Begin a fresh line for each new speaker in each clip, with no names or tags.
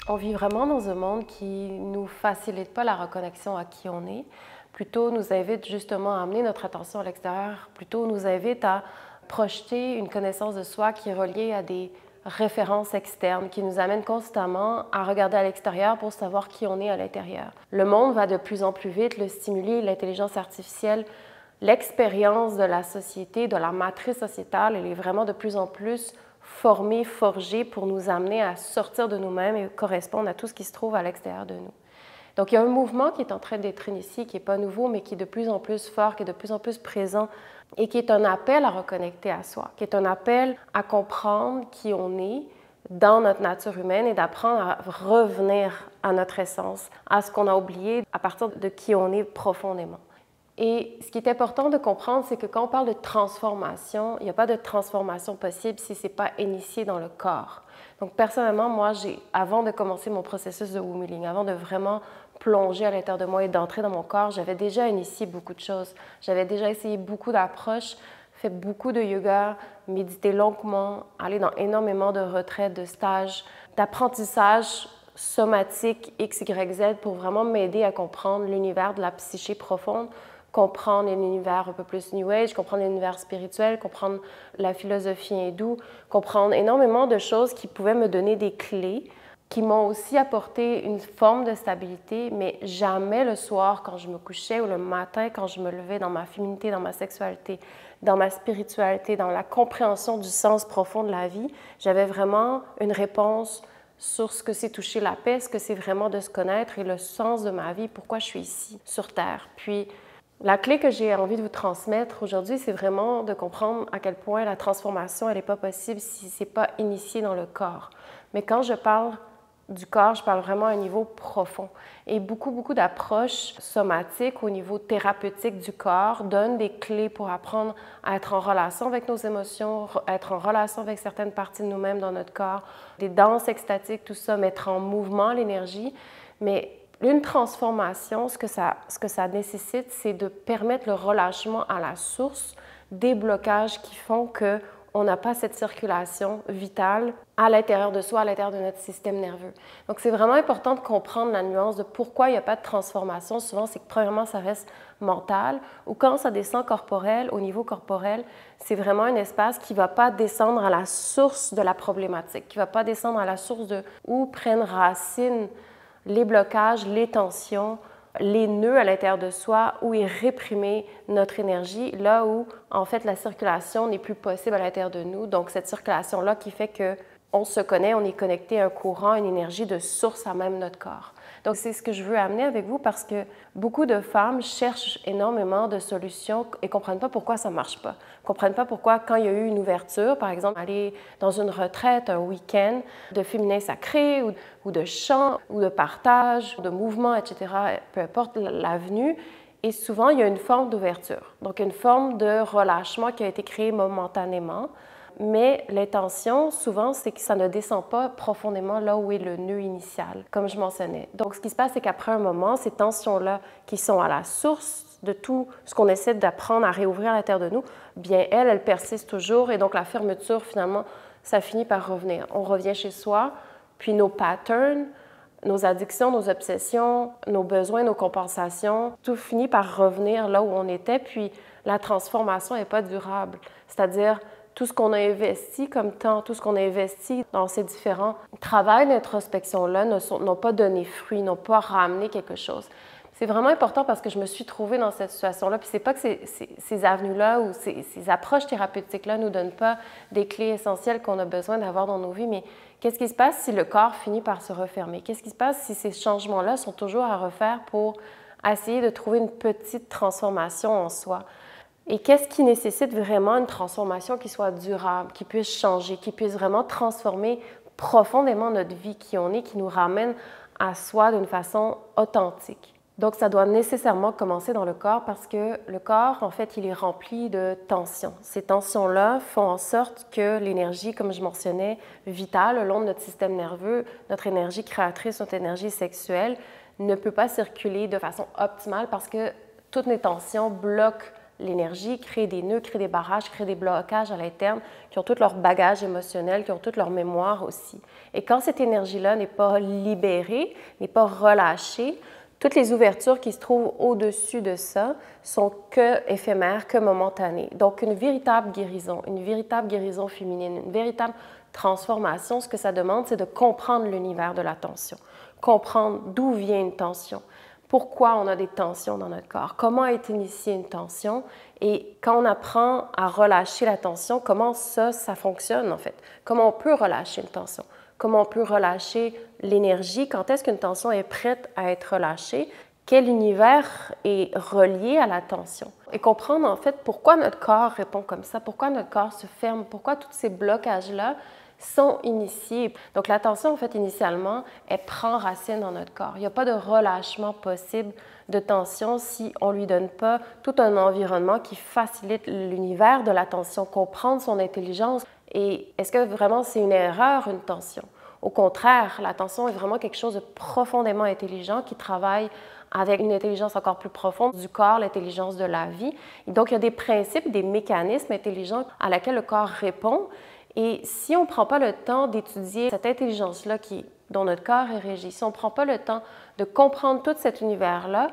On vit vraiment dans un monde qui ne nous facilite pas la reconnexion à qui on est, plutôt nous invite justement à amener notre attention à l'extérieur, plutôt nous invite à projeter une connaissance de soi qui est reliée à des références externes, qui nous amènent constamment à regarder à l'extérieur pour savoir qui on est à l'intérieur. Le monde va de plus en plus vite, le stimuli, l'intelligence artificielle, l'expérience de la société, de la matrice sociétale, elle est vraiment de plus en plus formée, forgée pour nous amener à sortir de nous-mêmes et correspondre à tout ce qui se trouve à l'extérieur de nous. Donc, il y a un mouvement qui est en train d'être initié, qui n'est pas nouveau, mais qui est de plus en plus fort, qui est de plus en plus présent et qui est un appel à reconnecter à soi, qui est un appel à comprendre qui on est dans notre nature humaine et d'apprendre à revenir à notre essence, à ce qu'on a oublié à partir de qui on est profondément. Et ce qui est important de comprendre, c'est que quand on parle de transformation, il n'y a pas de transformation possible si ce n'est pas initié dans le corps. Donc, personnellement, moi, avant de commencer mon processus de womb healing, avant de vraiment plonger à l'intérieur de moi et d'entrer dans mon corps, j'avais déjà initié beaucoup de choses. J'avais déjà essayé beaucoup d'approches, fait beaucoup de yoga, médité longuement, aller dans énormément de retraites, de stages, d'apprentissage somatique X, Y, Z pour vraiment m'aider à comprendre l'univers de la psyché profonde, comprendre l'univers un peu plus New Age, comprendre l'univers spirituel, comprendre la philosophie hindoue, comprendre énormément de choses qui pouvaient me donner des clés, qui m'ont aussi apporté une forme de stabilité, mais jamais le soir quand je me couchais ou le matin quand je me levais dans ma féminité, dans ma sexualité, dans ma spiritualité, dans la compréhension du sens profond de la vie, j'avais vraiment une réponse sur ce que c'est toucher la paix, ce que c'est vraiment de se connaître et le sens de ma vie, pourquoi je suis ici sur Terre. Puis, la clé que j'ai envie de vous transmettre aujourd'hui, c'est vraiment de comprendre à quel point la transformation, elle n'est pas possible si ce n'est pas initié dans le corps. Mais quand je parle du corps, je parle vraiment à un niveau profond. Et beaucoup d'approches somatiques au niveau thérapeutique du corps donnent des clés pour apprendre à être en relation avec nos émotions, être en relation avec certaines parties de nous-mêmes dans notre corps, des danses extatiques, tout ça, mettre en mouvement l'énergie. Mais une transformation, ce que ça nécessite, c'est de permettre le relâchement à la source des blocages qui font qu'on n'a pas cette circulation vitale à l'intérieur de soi, à l'intérieur de notre système nerveux. Donc, c'est vraiment important de comprendre la nuance de pourquoi il n'y a pas de transformation. Souvent, c'est que premièrement, ça reste mental, ou quand ça descend corporel, au niveau corporel, c'est vraiment un espace qui ne va pas descendre à la source de la problématique, qui ne va pas descendre à la source de où prennent racine les blocages, les tensions, les nœuds à l'intérieur de soi, où est réprimée notre énergie, là où, en fait, la circulation n'est plus possible à l'intérieur de nous. Donc, cette circulation-là qui fait qu'on se connaît, on est connecté à un courant, une énergie de source à même notre corps. Donc, c'est ce que je veux amener avec vous parce que beaucoup de femmes cherchent énormément de solutions et ne comprennent pas pourquoi ça ne marche pas. Ne comprennent pas pourquoi, quand il y a eu une ouverture, par exemple, aller dans une retraite, un week-end de féminin sacré ou de chant ou de partage, de mouvement, etc., peu importe l'avenue, et souvent, il y a une forme d'ouverture. Donc, une forme de relâchement qui a été créée momentanément. Mais l'intention, souvent, c'est que ça ne descend pas profondément là où est le nœud initial, comme je mentionnais. Donc, ce qui se passe, c'est qu'après un moment, ces tensions-là qui sont à la source de tout ce qu'on essaie d'apprendre à réouvrir à l'intérieur de nous, bien, elles persistent toujours et donc la fermeture, finalement, ça finit par revenir. On revient chez soi, puis nos patterns, nos addictions, nos obsessions, nos besoins, nos compensations, tout finit par revenir là où on était, puis la transformation n'est pas durable. C'est-à-dire, tout ce qu'on a investi comme temps, tout ce qu'on a investi dans ces différents travaux d'introspection-là n'ont pas donné fruit, n'ont pas ramené quelque chose. C'est vraiment important parce que je me suis trouvée dans cette situation-là. Puis c'est pas que ces avenues-là ou ces approches thérapeutiques-là ne nous donnent pas des clés essentielles qu'on a besoin d'avoir dans nos vies, mais qu'est-ce qui se passe si le corps finit par se refermer? Qu'est-ce qui se passe si ces changements-là sont toujours à refaire pour essayer de trouver une petite transformation en soi? Et qu'est-ce qui nécessite vraiment une transformation qui soit durable, qui puisse changer, qui puisse vraiment transformer profondément notre vie qui on est, qui nous ramène à soi d'une façon authentique? Donc, ça doit nécessairement commencer dans le corps parce que le corps, en fait, il est rempli de tensions. Ces tensions-là font en sorte que l'énergie, comme je mentionnais, vitale, le long de notre système nerveux, notre énergie créatrice, notre énergie sexuelle, ne peut pas circuler de façon optimale parce que toutes les tensions bloquent l'énergie, crée des nœuds, crée des barrages, crée des blocages à l'interne, qui ont tout leur bagage émotionnel, qui ont toute leur mémoire aussi. Et quand cette énergie-là n'est pas libérée, n'est pas relâchée, toutes les ouvertures qui se trouvent au-dessus de ça sont que éphémères, que momentanées. Donc, une véritable guérison féminine, une véritable transformation, ce que ça demande, c'est de comprendre l'univers de la tension, comprendre d'où vient une tension, pourquoi on a des tensions dans notre corps, comment est initiée une tension, et quand on apprend à relâcher la tension, comment ça fonctionne en fait, comment on peut relâcher une tension. Comment on peut relâcher l'énergie, quand est-ce qu'une tension est prête à être relâchée, quel univers est relié à la tension. Et comprendre en fait pourquoi notre corps répond comme ça, pourquoi notre corps se ferme, pourquoi tous ces blocages-là sont initiés. Donc la tension en fait initialement, elle prend racine dans notre corps. Il n'y a pas de relâchement possible de tension si on ne lui donne pas tout un environnement qui facilite l'univers de la tension, comprendre son intelligence. Et est-ce que vraiment c'est une erreur, une tension? Au contraire, la tension est vraiment quelque chose de profondément intelligent qui travaille avec une intelligence encore plus profonde du corps, l'intelligence de la vie. Et donc, il y a des principes, des mécanismes intelligents à laquelle le corps répond. Et si on ne prend pas le temps d'étudier cette intelligence-là dont notre corps est régi, si on ne prend pas le temps de comprendre tout cet univers-là,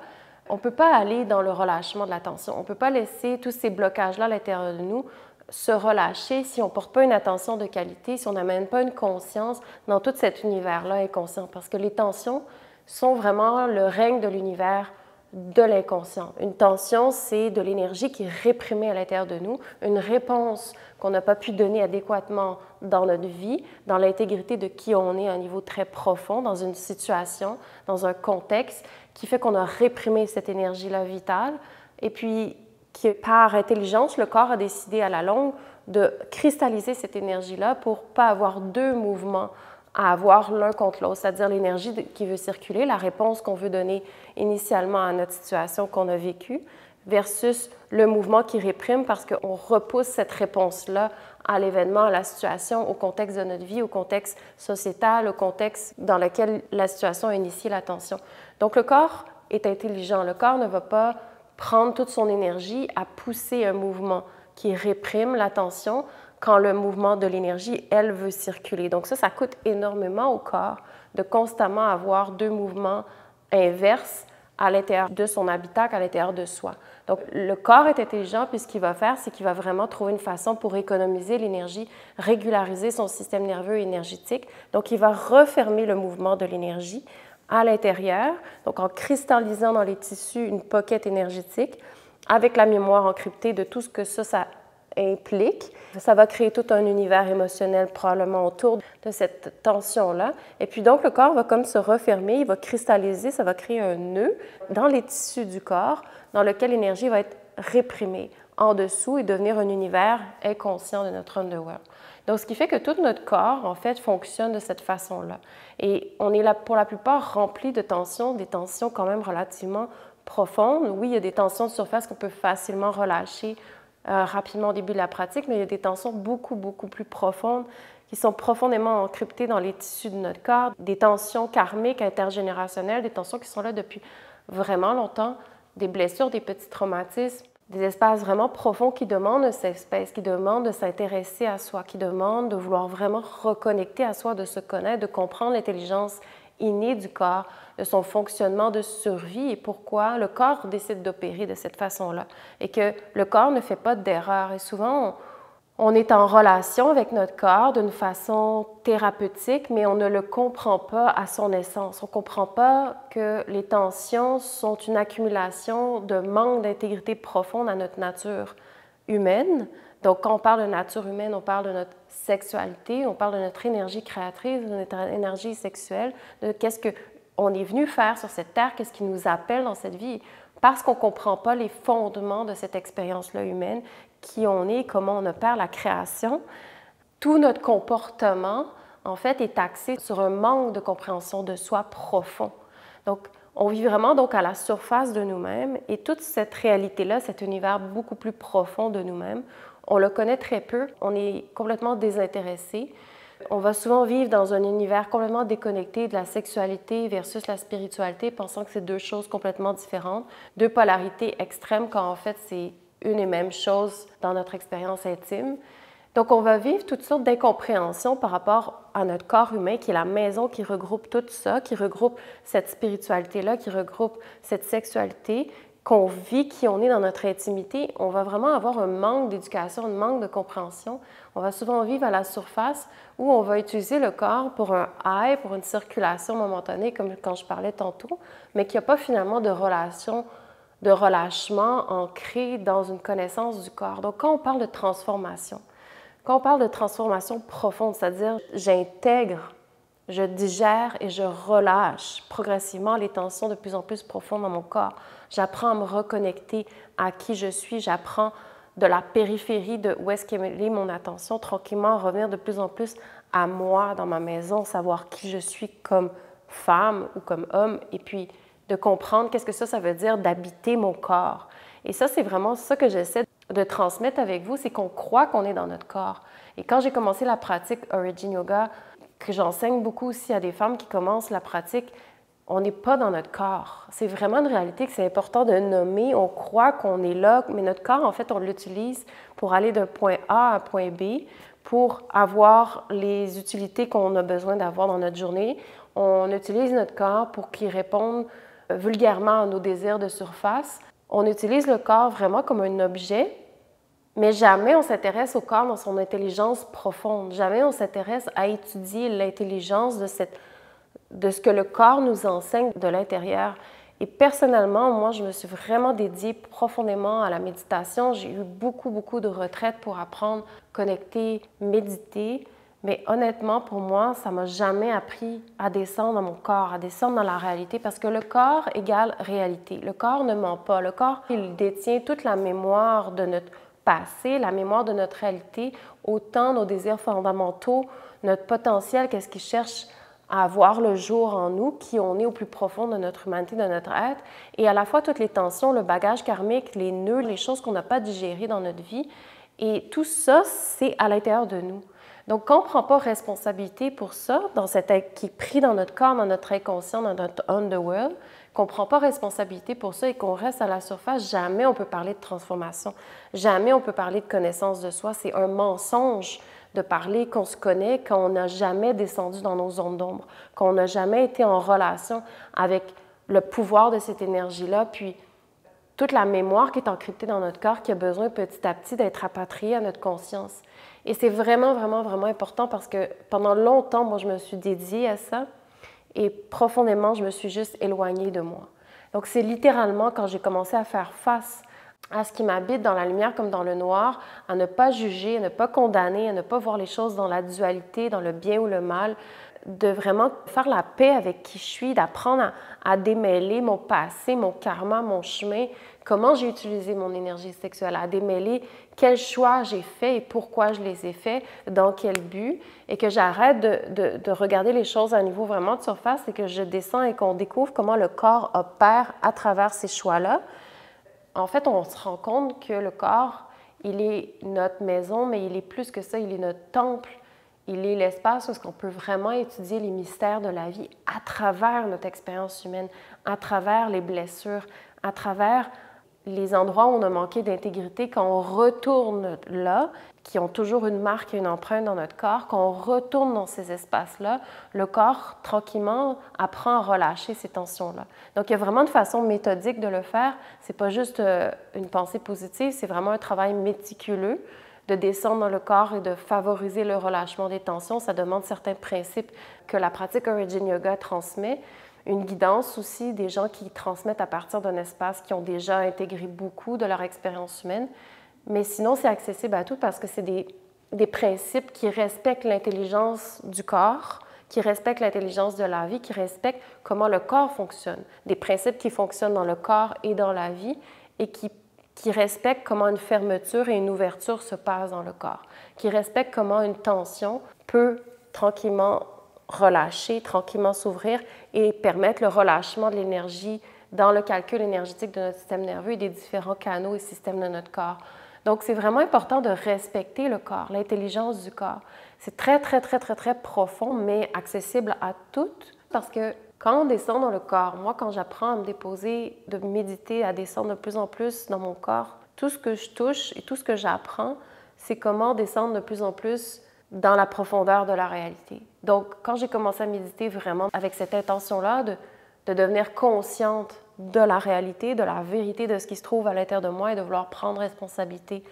on ne peut pas aller dans le relâchement de la tension. On ne peut pas laisser tous ces blocages-là à l'intérieur de nous se relâcher si on ne porte pas une attention de qualité, si on n'amène pas une conscience dans tout cet univers-là inconscient. Parce que les tensions sont vraiment le règne de l'univers de l'inconscient. Une tension, c'est de l'énergie qui est réprimée à l'intérieur de nous, une réponse qu'on n'a pas pu donner adéquatement dans notre vie, dans l'intégrité de qui on est à un niveau très profond, dans une situation, dans un contexte, qui fait qu'on a réprimé cette énergie-là vitale. Et puis, qui, par intelligence, le corps a décidé à la longue de cristalliser cette énergie-là pour ne pas avoir deux mouvements à avoir l'un contre l'autre, c'est-à-dire l'énergie qui veut circuler, la réponse qu'on veut donner initialement à notre situation qu'on a vécue, versus le mouvement qui réprime parce qu'on repousse cette réponse-là à l'événement, à la situation, au contexte de notre vie, au contexte sociétal, au contexte dans lequel la situation a initié la tension. Donc le corps est intelligent, le corps ne va pas prendre toute son énergie à pousser un mouvement qui réprime la tension quand le mouvement de l'énergie, elle, veut circuler. Donc ça coûte énormément au corps de constamment avoir deux mouvements inverses à l'intérieur de son habitacle, à l'intérieur de soi. Donc le corps est intelligent, puis ce qu'il va faire, c'est qu'il va vraiment trouver une façon pour économiser l'énergie, régulariser son système nerveux et énergétique. Donc il va refermer le mouvement de l'énergie à l'intérieur, donc en cristallisant dans les tissus une pocket énergétique avec la mémoire encryptée de tout ce que ça implique. Ça va créer tout un univers émotionnel probablement autour de cette tension-là. Et puis donc, le corps va comme se refermer, il va cristalliser, ça va créer un nœud dans les tissus du corps dans lequel l'énergie va être réprimée en dessous et devenir un univers inconscient de notre underworld. Donc, ce qui fait que tout notre corps, en fait, fonctionne de cette façon-là. Et on est là, pour la plupart, rempli de tensions, des tensions quand même relativement profondes. Oui, il y a des tensions de surface qu'on peut facilement relâcher rapidement au début de la pratique, mais il y a des tensions beaucoup, beaucoup plus profondes qui sont profondément encryptées dans les tissus de notre corps, des tensions karmiques, intergénérationnelles, des tensions qui sont là depuis vraiment longtemps, des blessures, des petits traumatismes, des espaces vraiment profonds qui demandent un safe space, qui demandent de s'intéresser à soi, qui demandent de vouloir vraiment reconnecter à soi, de se connaître, de comprendre l'intelligence innée du corps, de son fonctionnement de survie et pourquoi le corps décide d'opérer de cette façon-là. Et que le corps ne fait pas d'erreur. Et souvent, on est en relation avec notre corps d'une façon thérapeutique, mais on ne le comprend pas à son essence. On ne comprend pas que les tensions sont une accumulation de manque d'intégrité profonde à notre nature humaine. Donc, quand on parle de nature humaine, on parle de notre sexualité, on parle de notre énergie créatrice, de notre énergie sexuelle, de qu'est-ce qu'on est venu faire sur cette terre, qu'est-ce qui nous appelle dans cette vie, parce qu'on ne comprend pas les fondements de cette expérience-là humaine, qui on est, comment on opère la création. Tout notre comportement, en fait, est axé sur un manque de compréhension de soi profond. Donc, on vit vraiment donc à la surface de nous-mêmes et toute cette réalité-là, cet univers beaucoup plus profond de nous-mêmes, on le connaît très peu, on est complètement désintéressé. On va souvent vivre dans un univers complètement déconnecté de la sexualité versus la spiritualité, pensant que c'est deux choses complètement différentes, deux polarités extrêmes, quand en fait c'est une et même chose dans notre expérience intime. Donc, on va vivre toutes sortes d'incompréhensions par rapport à notre corps humain, qui est la maison qui regroupe tout ça, qui regroupe cette spiritualité-là, qui regroupe cette sexualité, qu'on vit, qui on est dans notre intimité. On va vraiment avoir un manque d'éducation, un manque de compréhension. On va souvent vivre à la surface où on va utiliser le corps pour un high, pour une circulation momentanée, comme quand je parlais tantôt, mais qu'il n'y a pas finalement de relation, de relâchement ancré dans une connaissance du corps. Donc, quand on parle de transformation, quand on parle de transformation profonde, c'est-à-dire j'intègre, je digère et je relâche progressivement les tensions de plus en plus profondes dans mon corps. J'apprends à me reconnecter à qui je suis, j'apprends de la périphérie de où est-ce qu'est mon attention, tranquillement revenir de plus en plus à moi dans ma maison, savoir qui je suis comme femme ou comme homme, et puis de comprendre qu'est-ce que ça veut dire d'habiter mon corps. Et ça, c'est vraiment ça que j'essaie de transmettre avec vous, c'est qu'on croit qu'on est dans notre corps. Et quand j'ai commencé la pratique Origin Yoga, que j'enseigne beaucoup aussi à des femmes qui commencent la pratique, on n'est pas dans notre corps. C'est vraiment une réalité que c'est important de nommer. On croit qu'on est là, mais notre corps, en fait, on l'utilise pour aller d'un point A à un point B, pour avoir les utilités qu'on a besoin d'avoir dans notre journée. On utilise notre corps pour qu'il réponde vulgairement à nos désirs de surface. On utilise le corps vraiment comme un objet, mais jamais on s'intéresse au corps dans son intelligence profonde. Jamais on s'intéresse à étudier l'intelligence de ce que le corps nous enseigne de l'intérieur. Et personnellement, moi, je me suis vraiment dédiée profondément à la méditation. J'ai eu beaucoup de retraites pour apprendre, connecter, méditer. Mais honnêtement, pour moi, ça ne m'a jamais appris à descendre dans mon corps, à descendre dans la réalité, parce que le corps égale réalité. Le corps ne ment pas. Le corps, il détient toute la mémoire de notre passé, la mémoire de notre réalité, autant nos désirs fondamentaux, notre potentiel, qu'est-ce qui cherche à voir le jour en nous, qui on est au plus profond de notre humanité, de notre être, et à la fois toutes les tensions, le bagage karmique, les nœuds, les choses qu'on n'a pas digérées dans notre vie. Et tout ça, c'est à l'intérieur de nous. Donc, quand on ne prend pas responsabilité pour ça, qui est pris dans notre corps, dans notre inconscient, dans notre underworld, qu'on ne prend pas responsabilité pour ça et qu'on reste à la surface, jamais on peut parler de transformation. Jamais on peut parler de connaissance de soi. C'est un mensonge de parler qu'on se connaît quand on n'a jamais descendu dans nos zones d'ombre, qu'on n'a jamais été en relation avec le pouvoir de cette énergie-là, puis toute la mémoire qui est encryptée dans notre corps qui a besoin petit à petit d'être rapatriée à notre conscience. Et c'est vraiment important parce que pendant longtemps, moi, je me suis dédiée à ça et profondément, je me suis juste éloignée de moi. Donc, c'est littéralement quand j'ai commencé à faire face à ce qui m'habite dans la lumière comme dans le noir, à ne pas juger, à ne pas condamner, à ne pas voir les choses dans la dualité, dans le bien ou le mal, de vraiment faire la paix avec qui je suis, d'apprendre à démêler mon passé, mon karma, mon chemin, comment j'ai utilisé mon énergie sexuelle, à démêler quels choix j'ai faits et pourquoi je les ai faits, dans quel but, et que j'arrête de regarder les choses à un niveau vraiment de surface et que je descends et qu'on découvre comment le corps opère à travers ces choix-là. En fait, on se rend compte que le corps, il est notre maison, mais il est plus que ça, il est notre temple. Il est l'espace où on peut vraiment étudier les mystères de la vie à travers notre expérience humaine, à travers les blessures, à travers les endroits où on a manqué d'intégrité. Quand on retourne là, qui ont toujours une marque et une empreinte dans notre corps, quand on retourne dans ces espaces-là, le corps, tranquillement, apprend à relâcher ces tensions-là. Donc, il y a vraiment une façon méthodique de le faire. Ce n'est pas juste une pensée positive, c'est vraiment un travail méticuleux de descendre dans le corps et de favoriser le relâchement des tensions. Ça demande certains principes que la pratique Origin Yoga transmet. Une guidance aussi, des gens qui transmettent à partir d'un espace qui ont déjà intégré beaucoup de leur expérience humaine. Mais sinon, c'est accessible à tous parce que c'est des principes qui respectent l'intelligence du corps, qui respectent l'intelligence de la vie, qui respectent comment le corps fonctionne. Des principes qui fonctionnent dans le corps et dans la vie et qui respectent comment une fermeture et une ouverture se passent dans le corps, qui respectent comment une tension peut tranquillement relâcher, tranquillement s'ouvrir et permettre le relâchement de l'énergie dans le calcul énergétique de notre système nerveux et des différents canaux et systèmes de notre corps. Donc, c'est vraiment important de respecter le corps, l'intelligence du corps. C'est très profond, mais accessible à toutes parce que quand on descend dans le corps, moi, quand j'apprends à me déposer, de méditer, à descendre de plus en plus dans mon corps, tout ce que je touche et tout ce que j'apprends, c'est comment descendre de plus en plus dans la profondeur de la réalité. Donc, quand j'ai commencé à méditer vraiment avec cette intention-là de devenir consciente de la réalité, de la vérité de ce qui se trouve à l'intérieur de moi et de vouloir prendre responsabilité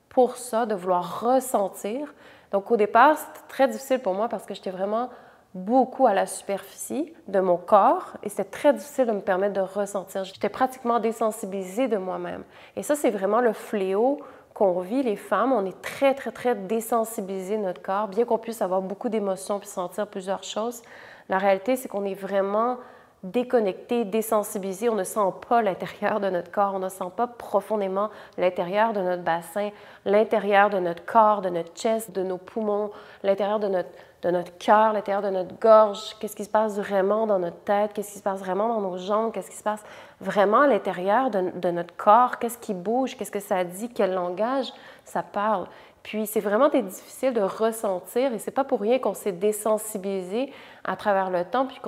pour ça, de vouloir ressentir. Donc, au départ, c'était très difficile pour moi parce que j'étais vraiment beaucoup à la superficie de mon corps et c'était très difficile de me permettre de ressentir. J'étais pratiquement désensibilisée de moi-même. Et ça, c'est vraiment le fléau qu'on vit, les femmes. On est très, très, très désensibilisé de notre corps, bien qu'on puisse avoir beaucoup d'émotions puis sentir plusieurs choses. La réalité, c'est qu'on est vraiment déconnecté, désensibilisé. On ne sent pas l'intérieur de notre corps, on ne sent pas profondément l'intérieur de notre bassin, l'intérieur de notre corps, de notre chest, de nos poumons, l'intérieur de notre cœur, l'intérieur de notre gorge, qu'est-ce qui se passe vraiment dans notre tête, qu'est-ce qui se passe vraiment dans nos jambes, qu'est-ce qui se passe vraiment à l'intérieur de notre corps, qu'est-ce qui bouge, qu'est-ce que ça dit, quel langage ça parle. Puis c'est vraiment difficile de ressentir et c'est pas pour rien qu'on s'est désensibilisé à travers le temps puis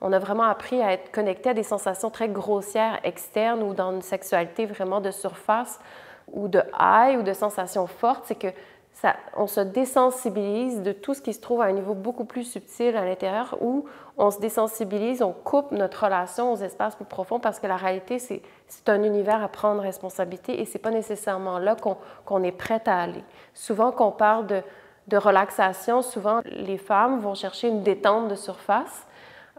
on a vraiment appris à être connecté à des sensations très grossières externes ou dans une sexualité vraiment de surface ou de high ou de sensations fortes, c'est que on se désensibilise de tout ce qui se trouve à un niveau beaucoup plus subtil à l'intérieur où on se désensibilise, on coupe notre relation aux espaces plus profonds parce que la réalité, c'est un univers à prendre responsabilité et c'est pas nécessairement là qu'on est prête à aller. Souvent, quand on parle de relaxation, souvent les femmes vont chercher une détente de surface,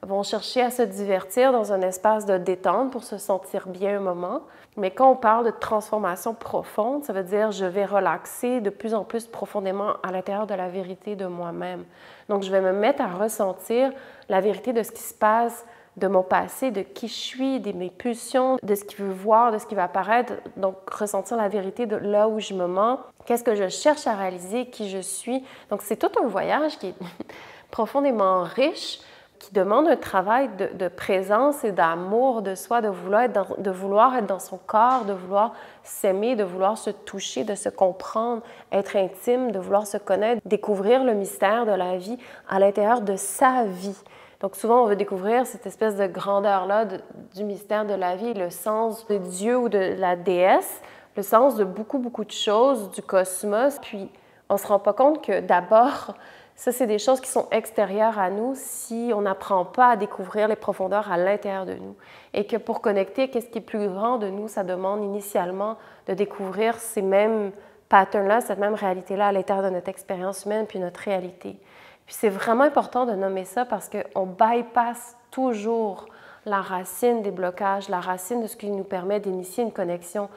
vont chercher à se divertir dans un espace de détente pour se sentir bien un moment. Mais quand on parle de transformation profonde, ça veut dire je vais relaxer de plus en plus profondément à l'intérieur de la vérité de moi-même. Donc, je vais me mettre à ressentir la vérité de ce qui se passe, de mon passé, de qui je suis, de mes pulsions, de ce qu'il veut voir, de ce qui va apparaître. Donc, ressentir la vérité de là où je me mens, qu'est-ce que je cherche à réaliser, qui je suis. Donc, c'est tout un voyage qui est profondément riche, qui demande un travail de présence et d'amour de soi, de vouloir être dans son corps, de vouloir s'aimer, de vouloir se toucher, de se comprendre, être intime, de vouloir se connaître, découvrir le mystère de la vie à l'intérieur de sa vie. Donc souvent, on veut découvrir cette espèce de grandeur-là du mystère de la vie, le sens de Dieu ou de la déesse, le sens de beaucoup, beaucoup de choses, du cosmos. Puis on ne se rend pas compte que d'abord, ça, c'est des choses qui sont extérieures à nous si on n'apprend pas à découvrir les profondeurs à l'intérieur de nous. Et que pour connecter à ce qui est plus grand de nous, ça demande initialement de découvrir ces mêmes patterns-là, cette même réalité-là à l'intérieur de notre expérience humaine puis notre réalité. Puis c'est vraiment important de nommer ça parce qu'on bypasse toujours la racine des blocages, la racine de ce qui nous permet d'initier une connexion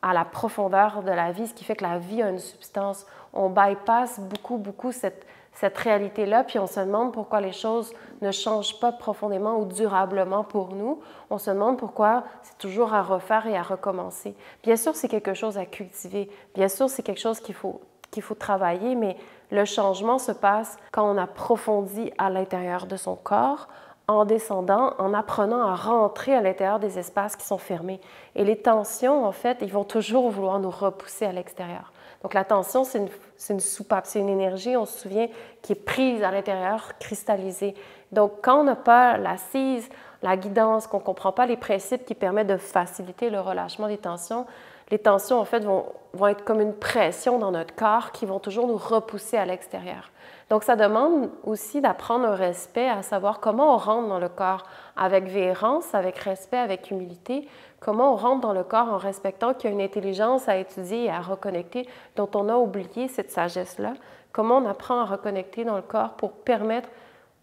à la profondeur de la vie, ce qui fait que la vie a une substance. On bypasse beaucoup cette réalité-là, puis on se demande pourquoi les choses ne changent pas profondément ou durablement pour nous. On se demande pourquoi c'est toujours à refaire et à recommencer. Bien sûr, c'est quelque chose à cultiver. Bien sûr, c'est quelque chose qu'il faut travailler, mais le changement se passe quand on approfondit à l'intérieur de son corps, en descendant, en apprenant à rentrer à l'intérieur des espaces qui sont fermés. Et les tensions, en fait, ils vont toujours vouloir nous repousser à l'extérieur. Donc la tension, c'est une soupape, c'est une énergie, on se souvient, qui est prise à l'intérieur, cristallisée. Donc quand on n'a pas l'assise, la guidance, qu'on ne comprend pas les principes qui permettent de faciliter le relâchement des tensions, les tensions, en fait, vont être comme une pression dans notre corps qui vont toujours nous repousser à l'extérieur. Donc, ça demande aussi d'apprendre un respect, à savoir comment on rentre dans le corps avec véhérence, avec respect, avec humilité, comment on rentre dans le corps en respectant qu'il y a une intelligence à étudier et à reconnecter dont on a oublié cette sagesse-là, comment on apprend à reconnecter dans le corps pour permettre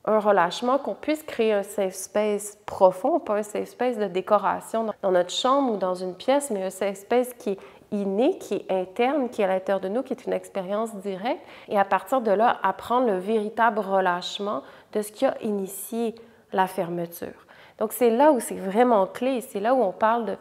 un relâchement, qu'on puisse créer un safe space profond, pas un safe space de décoration dans notre chambre ou dans une pièce, mais un safe space qui est inné, qui est interne, qui est à l'intérieur de nous, qui est une expérience directe. Et à partir de là, apprendre le véritable relâchement de ce qui a initié la fermeture. Donc, c'est là où c'est vraiment clé, c'est là où on parle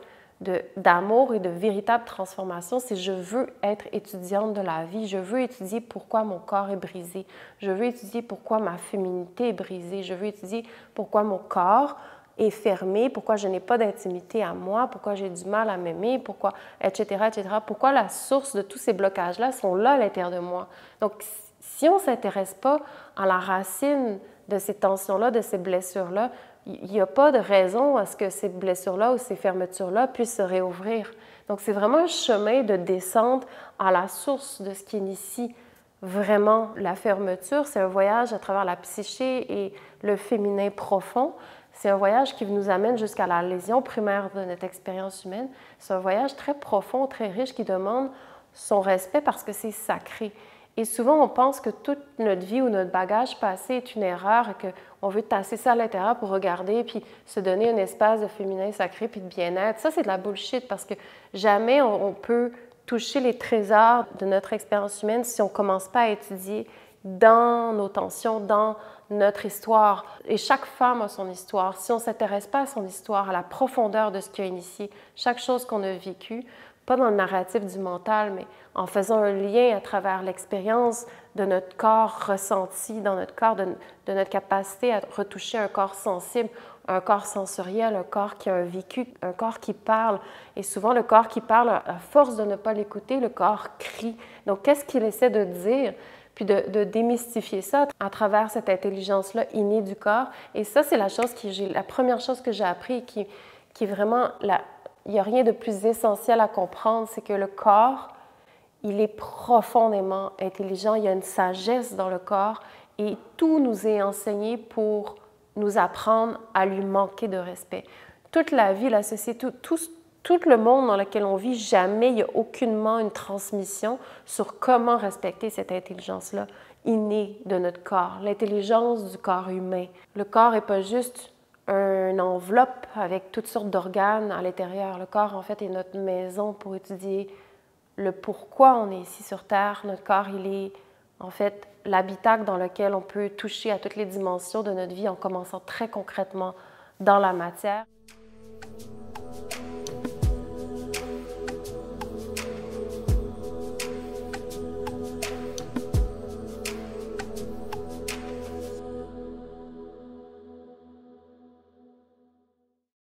d'amour et de véritable transformation, c'est je veux être étudiante de la vie, je veux étudier pourquoi mon corps est brisé, je veux étudier pourquoi ma féminité est brisée, je veux étudier pourquoi mon corps est fermé, pourquoi je n'ai pas d'intimité à moi, pourquoi j'ai du mal à m'aimer, pourquoi, etc., etc., pourquoi la source de tous ces blocages-là sont là à l'intérieur de moi. Donc, si on ne s'intéresse pas à la racine de ces tensions-là, de ces blessures-là, il n'y a pas de raison à ce que ces blessures-là ou ces fermetures-là puissent se réouvrir. Donc, c'est vraiment un chemin de descente à la source de ce qui initie vraiment la fermeture. C'est un voyage à travers la psyché et le féminin profond. C'est un voyage qui nous amène jusqu'à la lésion primaire de notre expérience humaine. C'est un voyage très profond, très riche, qui demande son respect parce que c'est sacré. Et souvent, on pense que toute notre vie ou notre bagage passé est une erreur et qu'on veut tasser ça à l'intérieur pour regarder puis se donner un espace de féminin sacré puis de bien-être. Ça, c'est de la bullshit parce que jamais on peut toucher les trésors de notre expérience humaine si on ne commence pas à étudier dans nos tensions, dans notre histoire. Et chaque femme a son histoire. Si on ne s'intéresse pas à son histoire, à la profondeur de ce qui a initié chaque chose qu'on a vécue, pas dans le narratif du mental, mais en faisant un lien à travers l'expérience de notre corps ressenti, dans notre corps, de notre capacité à retoucher un corps sensible, un corps sensoriel, un corps qui a un vécu, un corps qui parle. Et souvent, le corps qui parle, à force de ne pas l'écouter, le corps crie. Donc, qu'est-ce qu'il essaie de dire? Puis de démystifier ça à travers cette intelligence-là innée du corps. Et ça, c'est la première chose que j'ai appris qui est vraiment il n'y a rien de plus essentiel à comprendre, c'est que le corps, il est profondément intelligent, il y a une sagesse dans le corps et tout nous est enseigné pour nous apprendre à lui manquer de respect. Toute la vie, la société, tout le monde dans lequel on vit, jamais il n'y a aucunement une transmission sur comment respecter cette intelligence-là innée de notre corps, l'intelligence du corps humain. Le corps n'est pas juste une enveloppe avec toutes sortes d'organes à l'intérieur. Le corps, en fait, est notre maison pour étudier le pourquoi on est ici sur Terre. Notre corps, il est, en fait, l'habitacle dans lequel on peut toucher à toutes les dimensions de notre vie en commençant très concrètement dans la matière.